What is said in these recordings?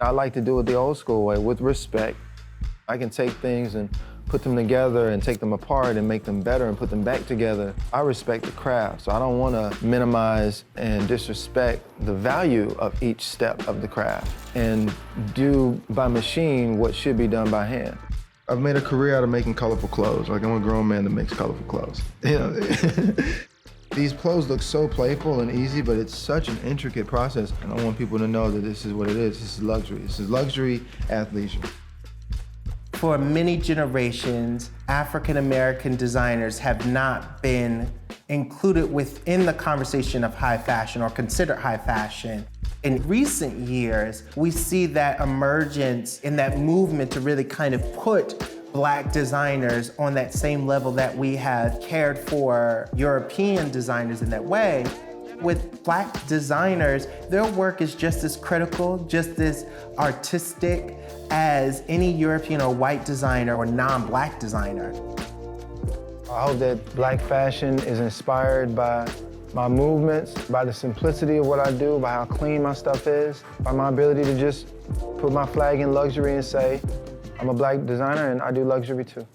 I like to do it the old school way, with respect. I can take things and put them together and take them apart and make them better and put them back together. I respect the craft, so I don't want to minimize and disrespect the value of each step of the craft and do by machine what should be done by hand. I've made a career out of making colorful clothes. Like, I'm a grown man that makes colorful clothes. You know? These clothes look so playful and easy, but it's such an intricate process. And I want people to know that this is what it is. This is luxury. This is luxury athleisure. For many generations, African-American designers have not been included within the conversation of high fashion or considered high fashion. In recent years, we see that emergence in that movement to really kind of put Black designers on that same level that we have cared for European designers in that way. With Black designers, their work is just as critical, just as artistic as any European or white designer or non-Black designer. I hope that Black fashion is inspired by my movements, by the simplicity of what I do, by how clean my stuff is, by my ability to just put my flag in luxury and say, I'm a Black designer and I do luxury too.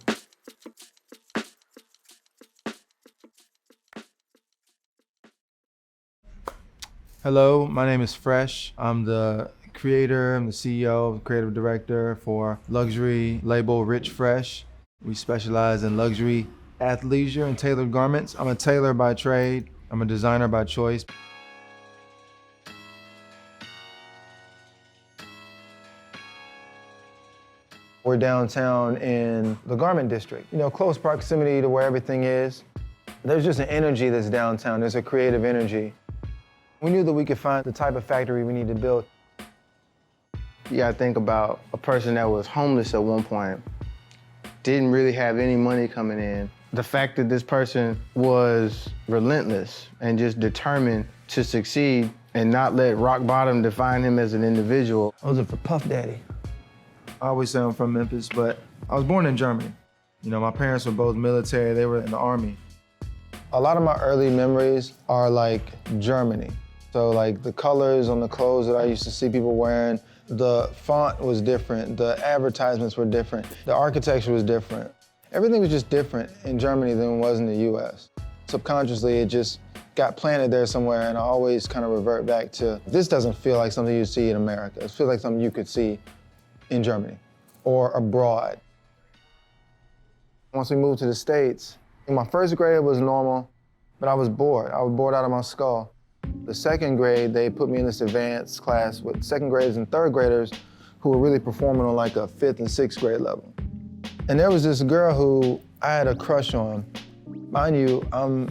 Hello, my name is Fresh. I'm the creator, I'm the CEO, creative director for luxury label Rich Fresh. We specialize in luxury athleisure and tailored garments. I'm a tailor by trade. I'm a designer by choice. We're downtown in the garment district, you know, close proximity to where everything is. There's just an energy that's downtown. There's a creative energy. We knew that we could find the type of factory we need to build. You gotta think about a person that was homeless at one point, didn't really have any money coming in. The fact that this person was relentless and just determined to succeed and not let rock bottom define him as an individual. I was for Puff Daddy. I always say I'm from Memphis, but I was born in Germany. You know, my parents were both military, they were in the army. A lot of my early memories are like Germany. So like the colors on the clothes that I used to see people wearing, the font was different, the advertisements were different, the architecture was different. Everything was just different in Germany than it was in the US. Subconsciously, it just got planted there somewhere, and I always kind of revert back to, this doesn't feel like something you see in America. It feels like something you could see in Germany or abroad. Once we moved to the States, in my first grade was normal, but I was bored. I was bored out of my skull. The second grade, they put me in this advanced class with second graders and third graders who were really performing on like a 5th and 6th grade level. And there was this girl who I had a crush on. Mind you, I'm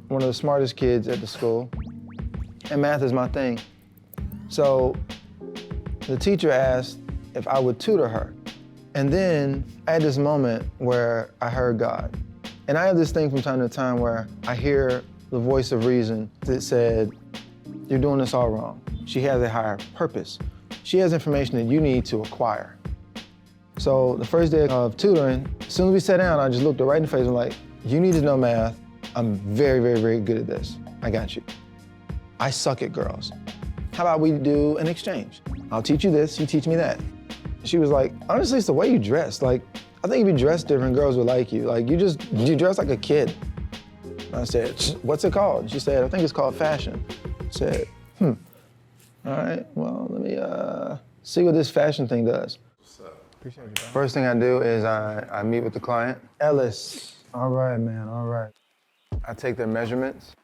one of the smartest kids at the school, and math is my thing. So the teacher asked if I would tutor her. And then I had this moment where I heard God. And I have this thing from time to time where I hear the voice of reason that said, you're doing this all wrong. She has a higher purpose. She has information that you need to acquire. So the first day of tutoring, as soon as we sat down, I just looked her right in the face and like, you need to know math. I'm very, very, very good at this. I got you. I suck at girls. How about we do an exchange? I'll teach you this, you teach me that. She was like, honestly, it's the way you dress. Like, I think if you dress different, girls would like you. Like, you dress like a kid. I said, what's it called? She said, I think it's called fashion. I said, all right, well, let me see what this fashion thing does. Appreciate you, bro. First thing I do is I meet with the client. Ellis. All right, man, all right. I take their measurements.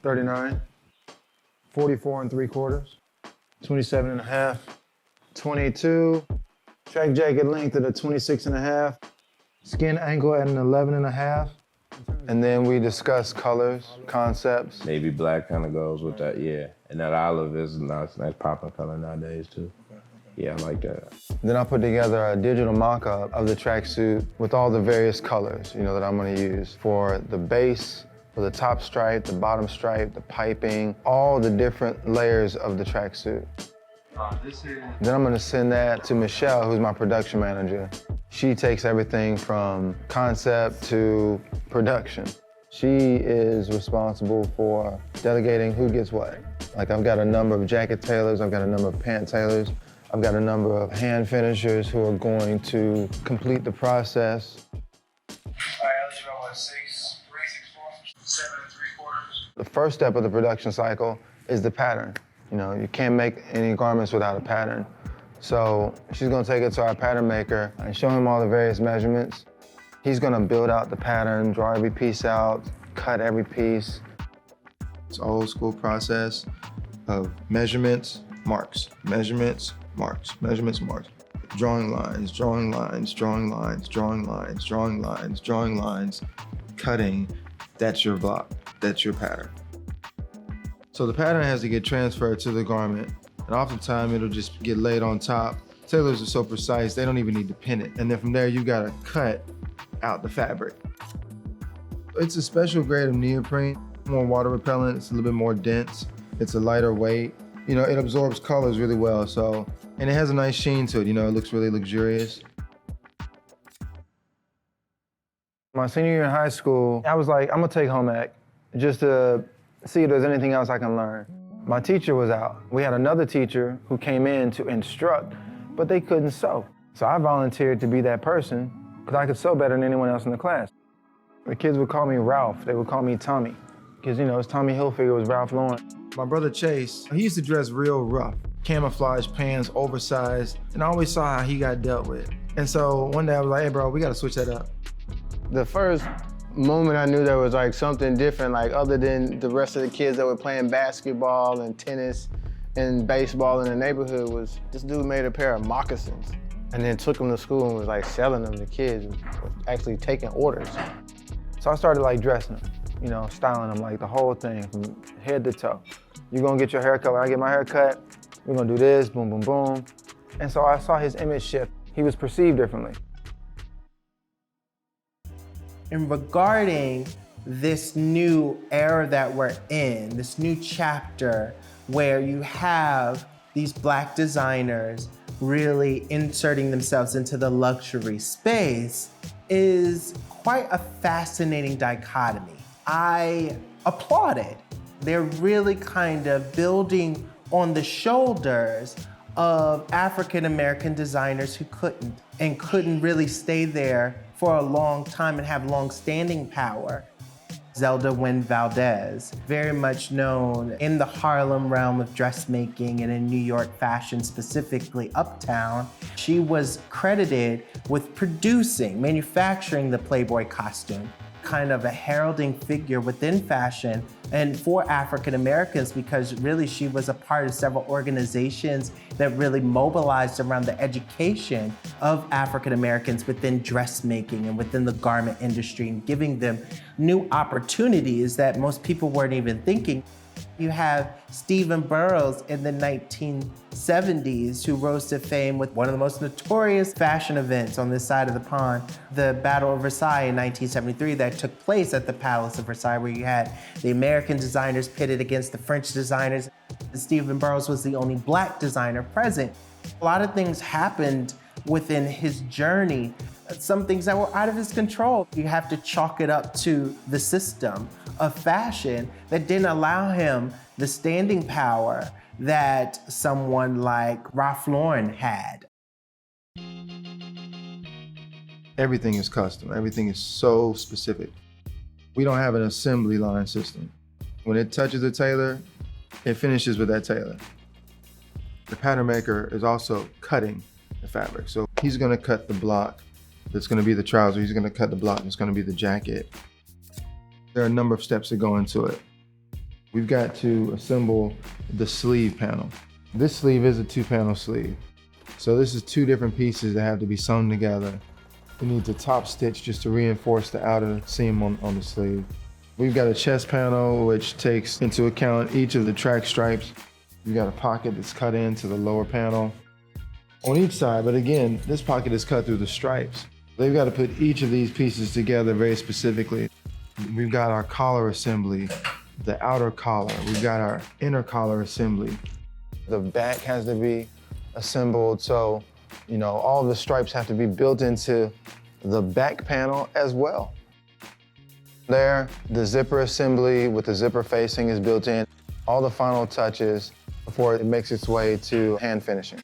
39, 44 3/4, 27 1/2, 22, track jacket length at a 26 1/2, skin ankle at an 11 1/2. And then we discuss colors, concepts. Navy black kind of goes with that, yeah. And that olive is a nice popping color nowadays too. Yeah, I like that. Then I put together a digital mock-up of the tracksuit with all the various colors, you know, that I'm gonna use for the base, for the top stripe, the bottom stripe, the piping, all the different layers of the tracksuit. Then I'm gonna send that to Michelle, who's my production manager. She takes everything from concept to production. She is responsible for delegating who gets what. Like I've got a number of jacket tailors, I've got a number of pant tailors, I've got a number of hand finishers who are going to complete the process. The first step of the production cycle is the pattern. You know, you can't make any garments without a pattern. So she's gonna take it to our pattern maker and show him all the various measurements. He's gonna build out the pattern, draw every piece out, cut every piece. It's an old school process of measurements, marks, measurements, marks, measurements, marks. Drawing lines, drawing lines, drawing lines, drawing lines, drawing lines, drawing lines, cutting. That's your block, that's your pattern. So the pattern has to get transferred to the garment, and oftentimes it'll just get laid on top. Tailors are so precise, they don't even need to pin it. And then from there, you gotta cut out the fabric. It's a special grade of neoprene, more water repellent, it's a little bit more dense, it's a lighter weight. You know, it absorbs colors really well, and it has a nice sheen to it, you know, it looks really luxurious. My senior year in high school, I was like, I'm gonna take home ec just to see if there's anything else I can learn. My teacher was out. We had another teacher who came in to instruct, but they couldn't sew. So I volunteered to be that person because I could sew better than anyone else in the class. The kids would call me Ralph. They would call me Tommy because, you know, it's Tommy Hilfiger was Ralph Lauren. My brother Chase, he used to dress real rough. Camouflage pants, oversized, and I always saw how he got dealt with. And so one day I was like, hey bro, we gotta switch that up. The first moment I knew there was like something different, like other than the rest of the kids that were playing basketball and tennis and baseball in the neighborhood, was this dude made a pair of moccasins and then took them to school and was like selling them to kids, and actually taking orders. So I started like dressing them, you know, styling them, like the whole thing from head to toe. You're gonna get your hair cut, when I get my hair cut, we're gonna do this, boom, boom, boom. And so I saw his image shift. He was perceived differently. And regarding this new era that we're in, this new chapter where you have these Black designers really inserting themselves into the luxury space, is quite a fascinating dichotomy. I applaud it. They're really kind of building on the shoulders of African-American designers who couldn't really stay there for a long time and have long-standing power. Zelda Wynn Valdez, very much known in the Harlem realm of dressmaking and in New York fashion, specifically Uptown. She was credited with manufacturing the Playboy costume, kind of a heralding figure within fashion and for African Americans, because really she was a part of several organizations that really mobilized around the education of African Americans within dressmaking and within the garment industry, and giving them new opportunities that most people weren't even thinking. You have Stephen Burrows in the 1970s, who rose to fame with one of the most notorious fashion events on this side of the pond, the Battle of Versailles in 1973 that took place at the Palace of Versailles, where you had the American designers pitted against the French designers. Stephen Burrows was the only Black designer present. A lot of things happened within his journey, some things that were out of his control. You have to chalk it up to the system of fashion that didn't allow him the standing power that someone like Ralph Lauren had. Everything is custom, everything is so specific. We don't have an assembly line system. When it touches a tailor, it finishes with that tailor. The pattern maker is also cutting the fabric. So he's gonna cut the block that's gonna be the trouser, he's gonna cut the block that's gonna be the jacket. There are a number of steps that go into it. We've got to assemble the sleeve panel. This sleeve is a 2-panel sleeve. So this is 2 different pieces that have to be sewn together. We need to top stitch just to reinforce the outer seam on the sleeve. We've got a chest panel, which takes into account each of the track stripes. We've got a pocket that's cut into the lower panel on each side, but again, this pocket is cut through the stripes. They've got to put each of these pieces together very specifically. We've got our collar assembly, the outer collar. We've got our inner collar assembly. The back has to be assembled, so, you know, all the stripes have to be built into the back panel as well. There, the zipper assembly with the zipper facing is built in. all the final touches before it makes its way to hand finishing.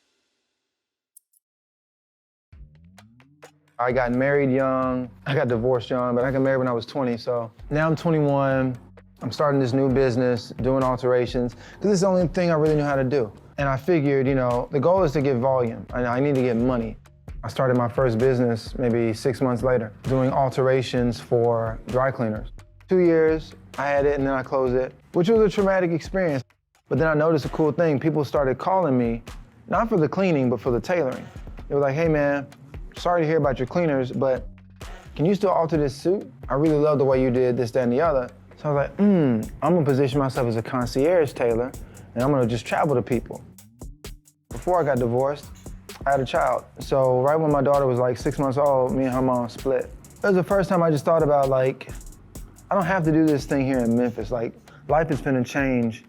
I got married young, I got divorced young, but I got married when I was 20, so now I'm 21, I'm starting this new business, doing alterations, because this is the only thing I really knew how to do. And I figured, the goal is to get volume. I need to get money. I started my first business maybe 6 months later, doing alterations for dry cleaners. 2 years, I had it and then I closed it, which was a traumatic experience. But then I noticed a cool thing. People started calling me, not for the cleaning, but for the tailoring. They were like, hey man, sorry to hear about your cleaners, but can you still alter this suit? I really love the way you did this, that, and the other. So I was like, I'm gonna position myself as a concierge tailor, and I'm gonna just travel to people. Before I got divorced, I had a child. So right when my daughter was like 6 months old, me and her mom split. It was the first time I just thought about I don't have to do this thing here in Memphis. Life is gonna change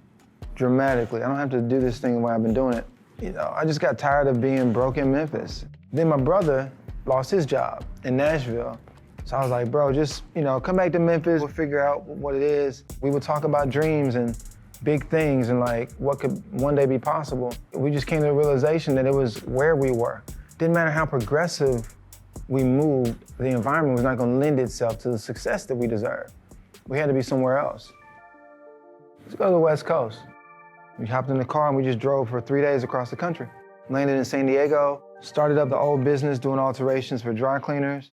dramatically. I don't have to do this thing the way I've been doing it. I just got tired of being broke in Memphis. Then my brother lost his job in Nashville. So I was like, bro, just, come back to Memphis, we'll figure out what it is. We would talk about dreams and big things and what could one day be possible. We just came to the realization that it was where we were. Didn't matter how progressive we moved, the environment was not gonna lend itself to the success that we deserve. We had to be somewhere else. Let's go to the West Coast. We hopped in the car and we just drove for 3 days across the country. Landed in San Diego, started up the old business doing alterations for dry cleaners.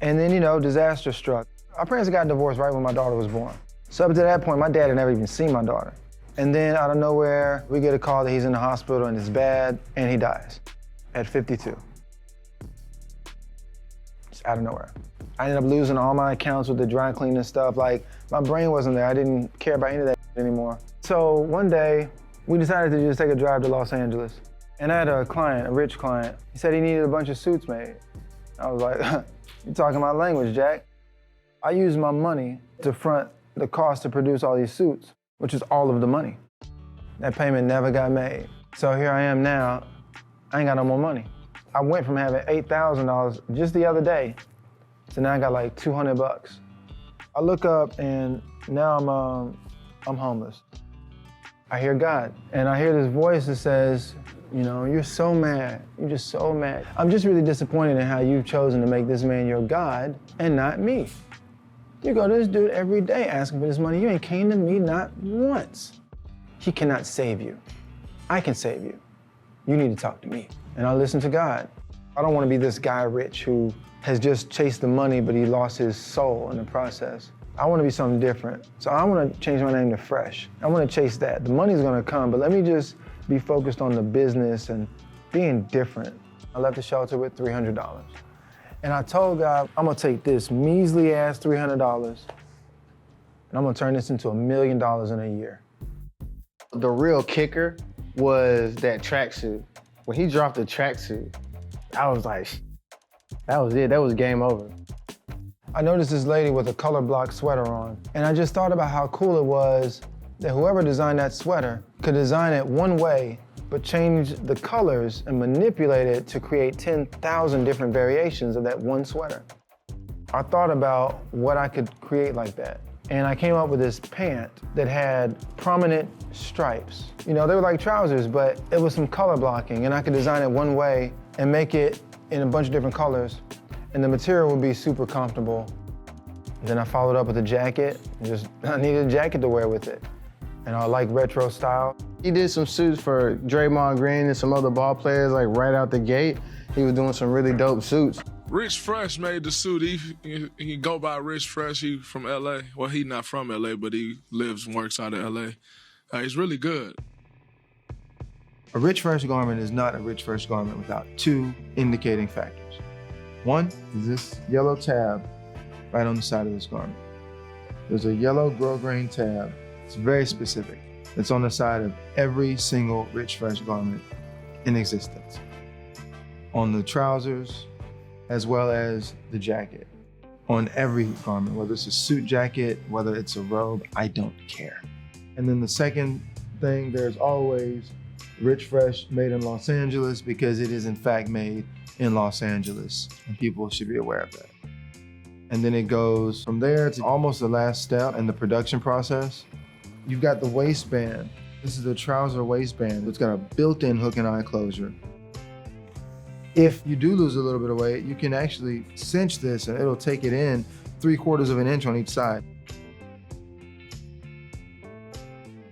And then, disaster struck. Our parents got divorced right when my daughter was born. So up to that point, my dad had never even seen my daughter. And then out of nowhere, we get a call that he's in the hospital and it's bad, and he dies at 52. Just out of nowhere. I ended up losing all my accounts with the dry cleaning stuff. My brain wasn't there. I didn't care about any of that anymore. So one day, we decided to just take a drive to Los Angeles. And I had a client, a rich client. He said he needed a bunch of suits made. I was like, you're talking my language, Jack. I used my money to front the cost to produce all these suits, which is all of the money. That payment never got made. So here I am now, I ain't got no more money. I went from having $8,000 just the other day, so now I got like 200 bucks. I look up and now I'm homeless. I hear God, and I hear this voice that says, you're so mad, you're just so mad. I'm just really disappointed in how you've chosen to make this man your God and not me. You go to this dude every day asking for this money. You ain't came to me not once. He cannot save you. I can save you. You need to talk to me. And I listen to God. I don't want to be this guy rich who has just chased the money, but he lost his soul in the process. I want to be something different. So I want to change my name to Fresh. I want to chase that. The money's going to come, but let me just be focused on the business and being different. I left the shelter with $300. And I told God, I'm gonna take this measly ass $300 and I'm gonna turn this into $1 million in a year. The real kicker was that tracksuit. When he dropped the tracksuit, I was like, that was it, that was game over. I noticed this lady with a color block sweater on, and I just thought about how cool it was that whoever designed that sweater could design it one way, but change the colors and manipulate it to create 10,000 different variations of that one sweater. I thought about what I could create like that. And I came up with this pant that had prominent stripes. They were like trousers, but it was some color blocking, and I could design it one way and make it in a bunch of different colors, and the material would be super comfortable. Then I followed up with a jacket. I needed a jacket to wear with it. And I like retro style. He did some suits for Draymond Green and some other ball players, right out the gate. He was doing some really dope suits. Rich Fresh made the suit. He go by Rich Fresh. He from LA. Well, he not from LA, but he lives and works out of LA. He's really good. A Rich Fresh garment is not a Rich Fresh garment without two indicating factors. One is this yellow tab right on the side of this garment. There's a yellow grosgrain tab. It's very specific. It's on the side of every single Rich Fresh garment in existence. On the trousers, as well as the jacket. On every garment, whether it's a suit jacket, whether it's a robe, I don't care. And then the second thing, there's always Rich Fresh made in Los Angeles, because it is in fact made in Los Angeles, and people should be aware of that. And then it goes from there to almost the last step in the production process. You've got the waistband. This is the trouser waistband. It's got a built-in hook and eye closure. If you do lose a little bit of weight, you can actually cinch this and it'll take it in 3/4 of an inch on each side.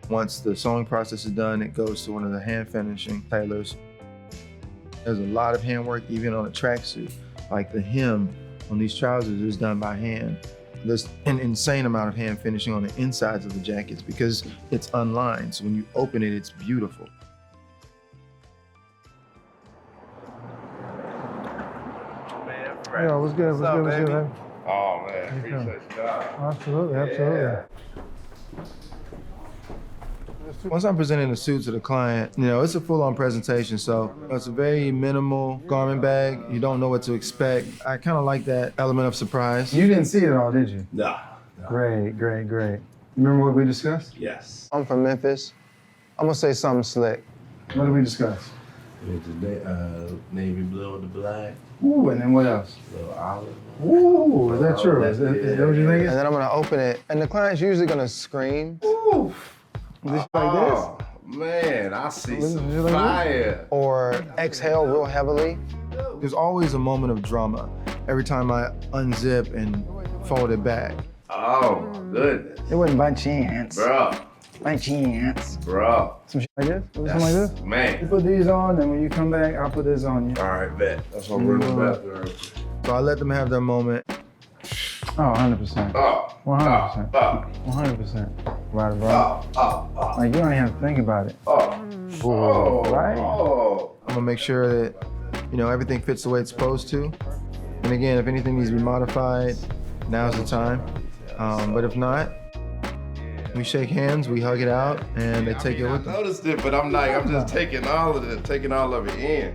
Once the sewing process is done, it goes to one of the hand finishing tailors. There's a lot of handwork even on a tracksuit. Like the hem on these trousers is done by hand. There's an insane amount of hand finishing on the insides of the jackets because it's unlined. So when you open it, it's beautiful. Yeah, what's good? What's good? What's good, man? Oh man, appreciate you. Absolutely, absolutely. Once I'm presenting the suit to the client, it's a full-on presentation. So it's a very minimal garment bag. You don't know what to expect. I kind of like that element of surprise. You didn't see it all, did you? No. Great, great, great. Remember what we discussed? Yes. I'm from Memphis. I'm gonna say something slick. What did we discuss? With the navy blue with the black, Ooh, and then what else? little olive. Ooh, is that true? Is that what you think? And then I'm gonna open it, and the client's usually gonna scream Ooh. Just like this? Oh man, I see Just some like fire. or exhale real heavily. There's always a moment of drama every time I unzip and fold it back. Oh my goodness, It wasn't by chance. bro, By chance. bro. Some shit like this? Was it something like this? You Man. put these on, and when you come back, I'll put this on you. All right, bet. That's what we're in the bathroom. So I let them have their moment. Oh, 100%. Oh, 100%. oh, 100%. Right, bro. oh, Like, you don't even have to think about it. oh, oh, Right? oh. I'm gonna make sure that, everything fits the way it's supposed to. And again, if anything needs to be modified, now's the time. But if not, we shake hands, we hug it out, and they take it with them. I noticed it, but I'm just taking all of it in.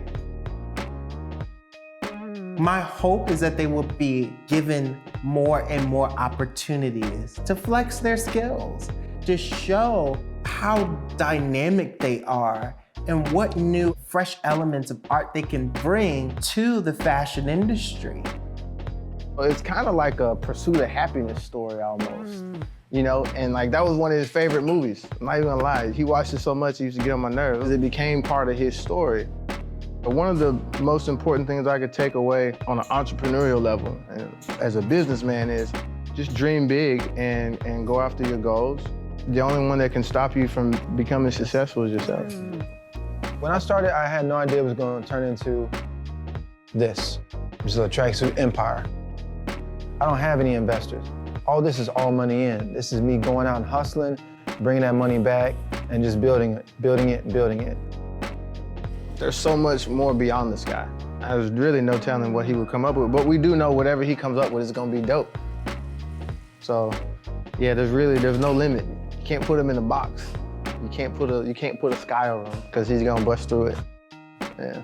My hope is that they will be given more and more opportunities to flex their skills, to show how dynamic they are and what new, fresh elements of art they can bring to the fashion industry. It's kind of like a pursuit of happiness story almost, and like that was one of his favorite movies. I'm not even gonna lie. He watched it so much, he used to get on my nerves. It became part of his story. But one of the most important things I could take away on an entrepreneurial level and as a businessman is just dream big and go after your goals. The only one that can stop you from becoming successful is yourself. When I started, I had no idea it was gonna turn into this, which is a tracksuit empire. I don't have any investors. All this is all money in. This is me going out and hustling, bringing that money back, and just building it. There's so much more beyond this guy. There's really no telling what he would come up with, but we do know whatever he comes up with is gonna be dope. So, yeah, there's no limit. You can't put him in a box. You can't put a sky over him because he's gonna bust through it. Yeah.